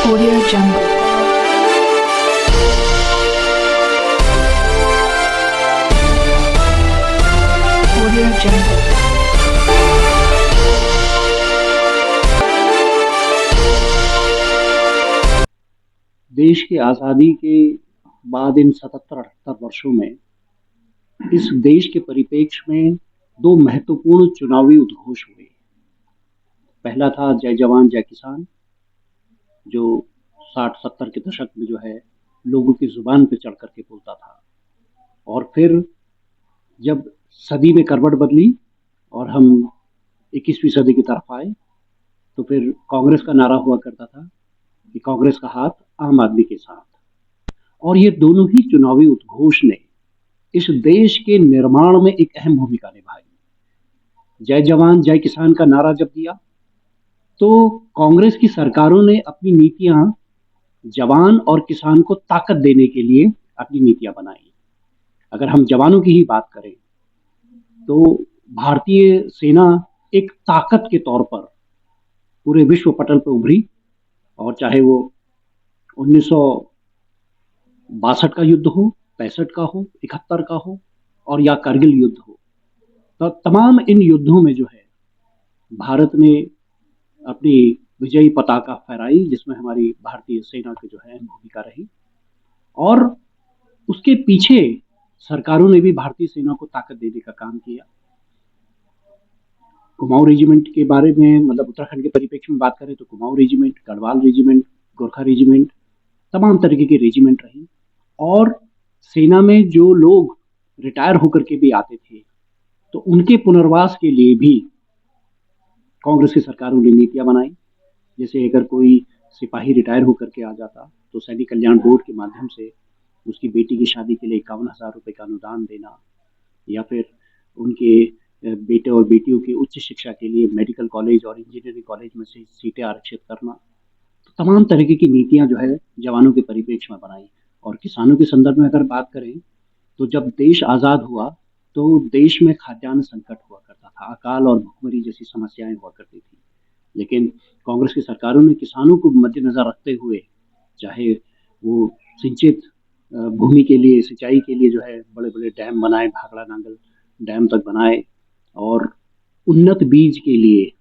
Audio Jungle. Audio Jungle. देश की आज़ादी के बाद इन 77-78 वर्षों में इस देश के परिप्रेक्ष्य में दो महत्वपूर्ण चुनावी उद्घोष हुए। पहला था जय जवान जय किसान, जो 60-70 के दशक में जो है लोगों की जुबान पे चढ़ करके बोलता था। और फिर जब सदी में करवट बदली और हम 21वीं सदी की तरफ आए, तो फिर कांग्रेस का नारा हुआ करता था कि कांग्रेस का हाथ आम आदमी के साथ। और ये दोनों ही चुनावी उद्घोष ने इस देश के निर्माण में एक अहम भूमिका निभाई। जय जवान जय किसान का नारा जब दिया, तो कांग्रेस की सरकारों ने अपनी नीतियां जवान और किसान को ताकत देने के लिए अपनी नीतियां बनाई। अगर हम जवानों की ही बात करें, तो भारतीय सेना एक ताकत के तौर पर पूरे विश्व पटल पर उभरी। और चाहे वो 1962 का युद्ध हो, 65 का हो, 71 का हो, और या कारगिल युद्ध हो, तो तमाम इन युद्धों में जो है भारत ने अपनी विजयी पताका फहराई, जिसमें हमारी भारतीय सेना की जो है भूमिका रही। और उसके पीछे सरकारों ने भी भारतीय सेना को ताकत देने का काम किया। कुमाऊं रेजिमेंट के बारे में, मतलब उत्तराखंड के परिप्रेक्ष्य में बात करें तो Kumaon regiment, Garhwal regiment, Gorkha regiment, तमाम तरीके की रेजिमेंट रही। और सेना में जो लोग रिटायर होकर के भी आते थे, तो उनके पुनर्वास के लिए भी कांग्रेस की सरकारों ने नीतियां बनाई। जैसे अगर कोई सिपाही रिटायर होकर के आ जाता, तो सैनिक कल्याण बोर्ड के माध्यम से उसकी बेटी की शादी के लिए 51,000 रुपये का अनुदान देना, या फिर उनके बेटे और बेटियों की उच्च शिक्षा के लिए मेडिकल कॉलेज और इंजीनियरिंग कॉलेज में से सीटें आरक्षित करना। तो तमाम तरीके की नीतियां जो है जवानों के परिप्रेक्ष्य में बनाई। और किसानों के संदर्भ में अगर बात करें, तो जब देश आज़ाद हुआ, तो देश में खाद्यान्न संकट हुआ करता था, अकाल और भुखमरी जैसी समस्याएं हुआ करती थी। लेकिन कांग्रेस की सरकारों ने किसानों को मद्देनजर रखते हुए, चाहे वो सिंचित भूमि के लिए, सिंचाई के लिए जो है बड़े बड़े डैम बनाए, भाखड़ा नांगल डैम तक बनाए, और उन्नत बीज के लिए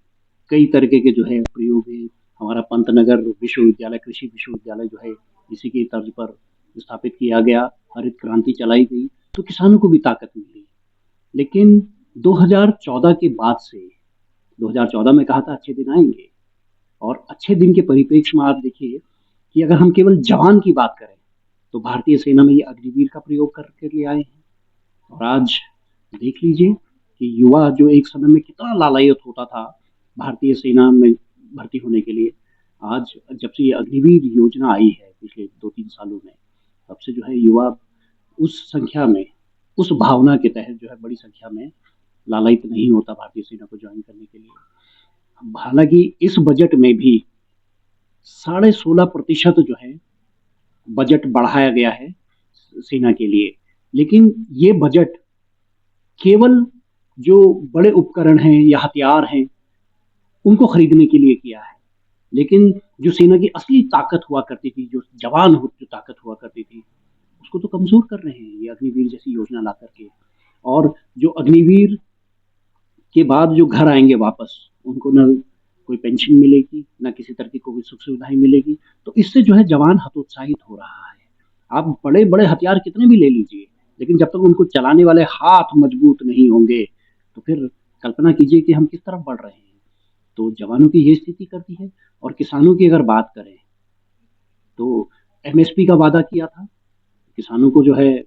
कई तरीके के जो है प्रयोग है। हमारा पंतनगर विश्वविद्यालय, कृषि विश्वविद्यालय जो है इसी की तर्ज पर स्थापित किया गया, हरित क्रांति चलाई गई, तो किसानों को भी ताकत मिली। लेकिन 2014 के बाद से, 2014 में कहा था अच्छे दिन आएंगे, और अच्छे दिन के परिप्रेक्ष्य में आप देखिए कि अगर हम केवल जवान की बात करें, तो भारतीय सेना में ये अग्निवीर का प्रयोग करके ले आए हैं। और आज देख लीजिए कि युवा जो एक समय में कितना लालायत होता था भारतीय सेना में भर्ती होने के लिए, आज जब से ये अग्निवीर योजना आई है पिछले 2-3 सालों में, तब से जो है युवा उस संख्या में, उस भावना के तहत जो है बड़ी संख्या में लालायित नहीं होता भारतीय सेना को ज्वाइन करने के लिए। हालांकि इस बजट में भी 16.5% जो है बजट बढ़ाया गया है सेना के लिए। लेकिन ये बजट केवल जो बड़े उपकरण हैं या हथियार हैं उनको खरीदने के लिए किया है। लेकिन जो सेना की असली ताकत हुआ करती थी, जो जवान जो ताकत हुआ करती थी, उसको तो कमजोर कर रहे हैं ये अग्निवीर जैसी योजना ला करके। और जो अग्निवीर के बाद जो घर आएंगे वापस, उनको न कोई पेंशन मिलेगी, न किसी तरह की कोई सुख सुविधाएं मिलेगी। तो इससे जो है जवान हतोत्साहित हो रहा है। आप बड़े बड़े हथियार कितने भी ले लीजिए, लेकिन जब तक उनको चलाने वाले हाथ मजबूत नहीं होंगे, तो फिर कल्पना कीजिए कि हम किस तरफ बढ़ रहे हैं। तो जवानों की ये स्थिति करती है। और किसानों की अगर बात करें, तो एमएसपी का वादा किया था, किसानों को जो है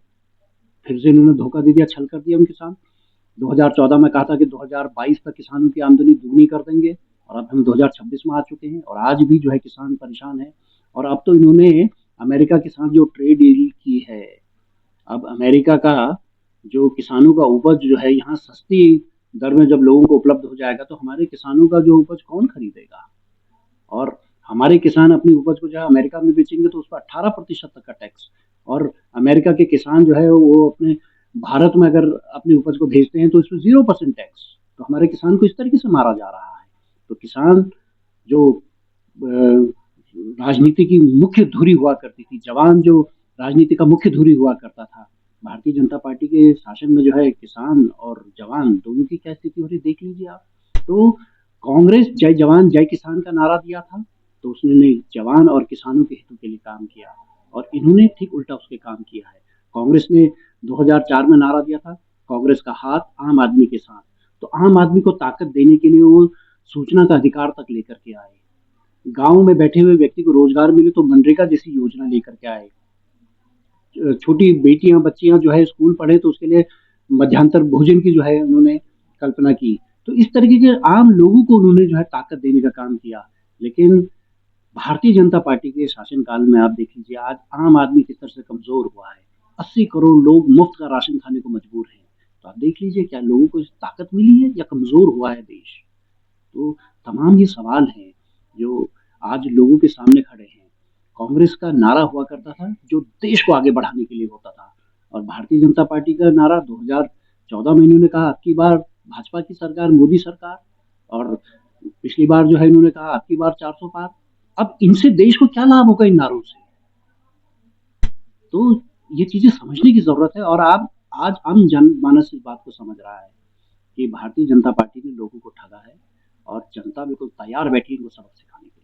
फिर से इन्होंने धोखा दे दिया, छल कर दिया। उन किसान 2014 में कहा था कि 2022 तक किसानों की आमदनी दुगनी कर देंगे, और अब हम 2026 में आ चुके हैं, और आज भी जो है किसान परेशान है। और अब तो इन्होंने अमेरिका के साथ जो ट्रेड डील की है, अब अमेरिका का जो किसानों का उपज जो है यहाँ सस्ती दर में जब लोगों को उपलब्ध हो जाएगा, तो हमारे किसानों का जो उपज कौन खरीदेगा। और हमारे किसान अपनी उपज को जो है अमेरिका में बेचेंगे, तो उस पर 18% तक का टैक्स। और अमेरिका के किसान जो है वो अपने भारत में अगर अपनी उपज को भेजते हैं, तो इसमें 0% टैक्स। तो हमारे किसान को इस तरीके से मारा जा रहा है। तो किसान जो राजनीति की मुख्य धुरी हुआ करती थी, जवान जो राजनीति का मुख्य धुरी हुआ करता था, भारतीय जनता पार्टी के शासन में जो है किसान और जवान दोनों की क्या स्थिति हो रही देख लीजिए आप। तो कांग्रेस जय जवान जय किसान का नारा दिया था, तो उसने जवान और किसानों के हितों के लिए काम किया, और इन्होंने ठीक उल्टा उसके काम किया है। कांग्रेस ने 2004 में नारा दिया था, कांग्रेस का हाथ आम आदमी के साथ। तो आम आदमी को ताकत देने के लिए वो सूचना का अधिकार तक लेकर के आए, गांव में बैठे हुए व्यक्ति को रोजगार मिले तो मनरेगा जैसी योजना लेकर के आए, छोटी बेटियां बच्चियां जो है स्कूल पढ़े तो उसके लिए मध्यांतर भोजन की जो है उन्होंने कल्पना की। तो इस तरीके के आम लोगों को उन्होंने जो है ताकत देने का काम किया। लेकिन भारतीय जनता पार्टी के शासनकाल में आप देख लीजिए आज आम आदमी किस तरह से कमजोर हुआ है। 80 करोड़ लोग मुफ्त का राशन खाने को मजबूर हैं। तो आप देख लीजिए क्या लोगों को ताकत मिली है या कमजोर हुआ है देश। तो तमाम ये सवाल हैं जो आज लोगों के सामने खड़े हैं। कांग्रेस का नारा हुआ करता था जो देश को आगे बढ़ाने के लिए होता था, और भारतीय जनता पार्टी का नारा 2014 में इन्होंने कहा अब की बार भाजपा की सरकार, मोदी सरकार, और पिछली बार जो है इन्होंने कहा अब की बार 400 पार। अब इनसे देश को क्या लाभ होगा इन नारों से? तो ये चीजें समझने की जरूरत है, और आप आज आम जनमानस इस बात को समझ रहा है कि भारतीय जनता पार्टी ने लोगों को ठगा है, और जनता बिल्कुल तैयार बैठी है इनको सबक सिखाने के लिए।